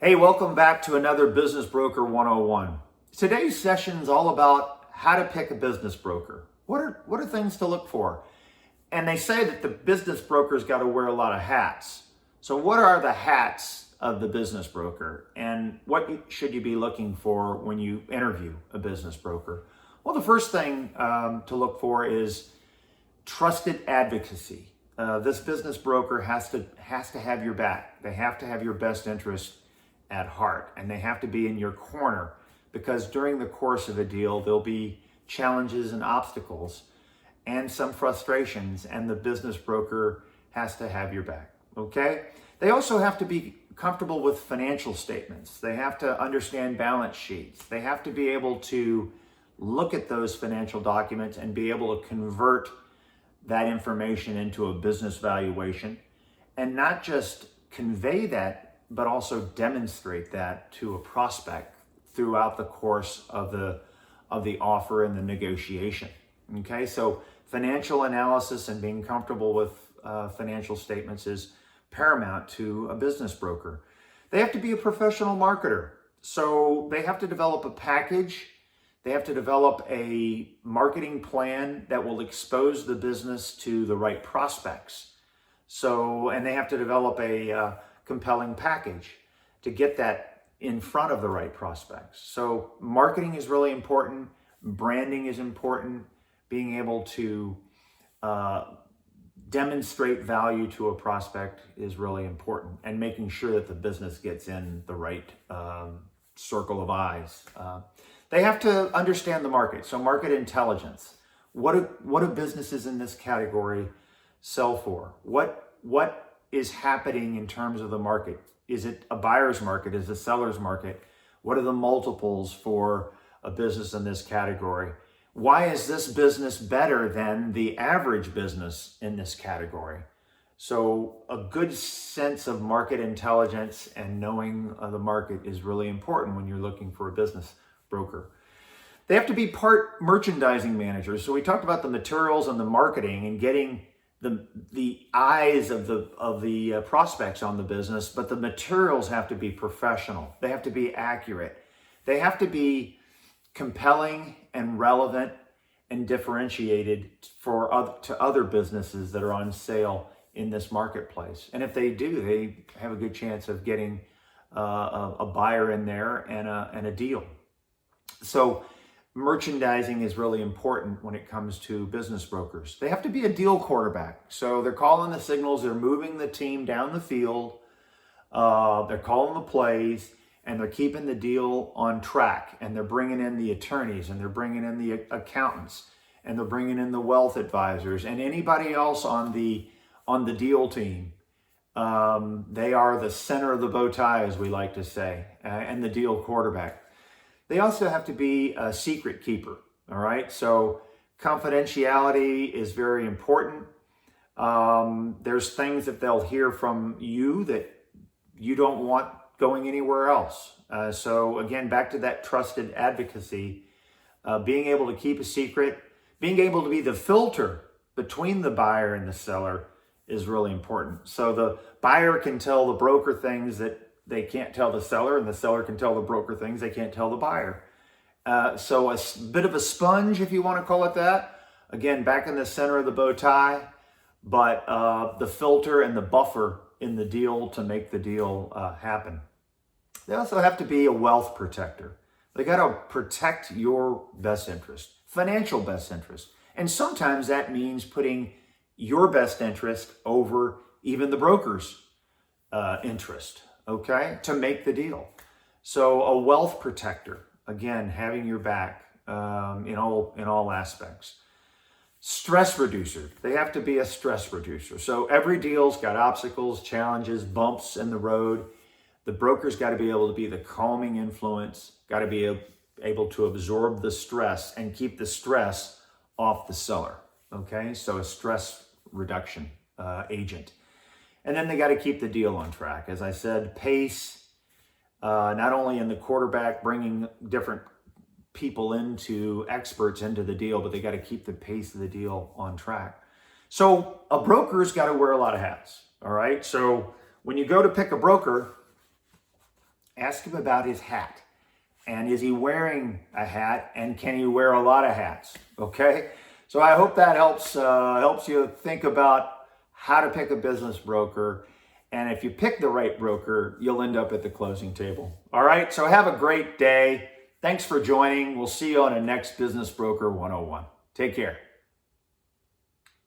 Hey, welcome back to another Business Broker 101. Today's session is all about how to pick a business broker. What are things to look for? And they say that the business broker's got to wear a lot of hats. So what are the hats of the business broker? And what should you be looking for when you interview a business broker? Well, the first thing to look for is trusted advocacy. This business broker has to have your back. They have to have your best interest at heart, and they have to be in your corner, because during the course of a deal there'll be challenges and obstacles and some frustrations, and the business broker has to have your back. Okay? They also have to be comfortable with financial statements. They have to understand balance sheets. They have to be able to look at those financial documents and be able to convert that information into a business valuation, and not just convey that, but also demonstrate that to a prospect throughout the course of the offer and the negotiation. Okay, so financial analysis and being comfortable with financial statements is paramount to a business broker. They have to be a professional marketer, so they have to develop a package. They have to develop a marketing plan that will expose the business to the right prospects. And they have to develop a compelling package to get that in front of the right prospects. So marketing is really important. Branding is important. Being able to demonstrate value to a prospect is really important, and making sure that the business gets in the right circle of eyes. They have to understand the market. So market intelligence. What do businesses in this category sell for? What is happening in terms of the market? Is it a buyer's market? Is it a seller's market? What are the multiples for a business in this category? Why is this business better than the average business in this category? So a good sense of market intelligence and knowing the market is really important when you're looking for a business broker. They have to be part merchandising managers. So we talked about the materials and the marketing and getting the eyes of the prospects on the business, but the materials have to be professional. They have to be accurate. They have to be compelling and relevant and differentiated to other businesses that are on sale in this marketplace. And if they do, they have a good chance of getting a buyer in there and a deal. So merchandising is really important when it comes to business brokers. They have to be a deal quarterback. So they're calling the signals, they're moving the team down the field, they're calling the plays, and they're keeping the deal on track. And they're bringing in the attorneys, and they're bringing in the accountants, and they're bringing in the wealth advisors, and anybody else on the deal team. They are the center of the bow tie, as we like to say, and the deal quarterback. They also have to be a secret keeper, all right? So confidentiality is very important. There's things that they'll hear from you that you don't want going anywhere else. So again, back to that trusted advocacy, being able to keep a secret, being able to be the filter between the buyer and the seller is really important. So the buyer can tell the broker things that they can't tell the seller, and the seller can tell the broker things they can't tell the buyer. So a bit of a sponge, if you want to call it that. Again, back in the center of the bow tie, but the filter and the buffer in the deal to make the deal happen. They also have to be a wealth protector. They got to protect your best interest, financial best interest. And sometimes that means putting your best interest over even the broker's interest. Okay, to make the deal. So a wealth protector, again, having your back in all aspects. Stress reducer. They have to be a stress reducer. So every deal's got obstacles, challenges, bumps in the road. The broker's got to be able to be the calming influence, got to be able to absorb the stress and keep the stress off the seller. Okay, so a stress reduction agent. And then they got to keep the deal on track. As I said, pace, not only in the quarterback, bringing different people experts into the deal, but they got to keep the pace of the deal on track. So a broker's got to wear a lot of hats, all right? So when you go to pick a broker, ask him about his hat. And is he wearing a hat? And can he wear a lot of hats? Okay. So I hope that helps you think about how to pick a business broker. And if you pick the right broker, you'll end up at the closing table. All right. So have a great day. Thanks for joining. We'll see you on a next Business Broker 101. Take care.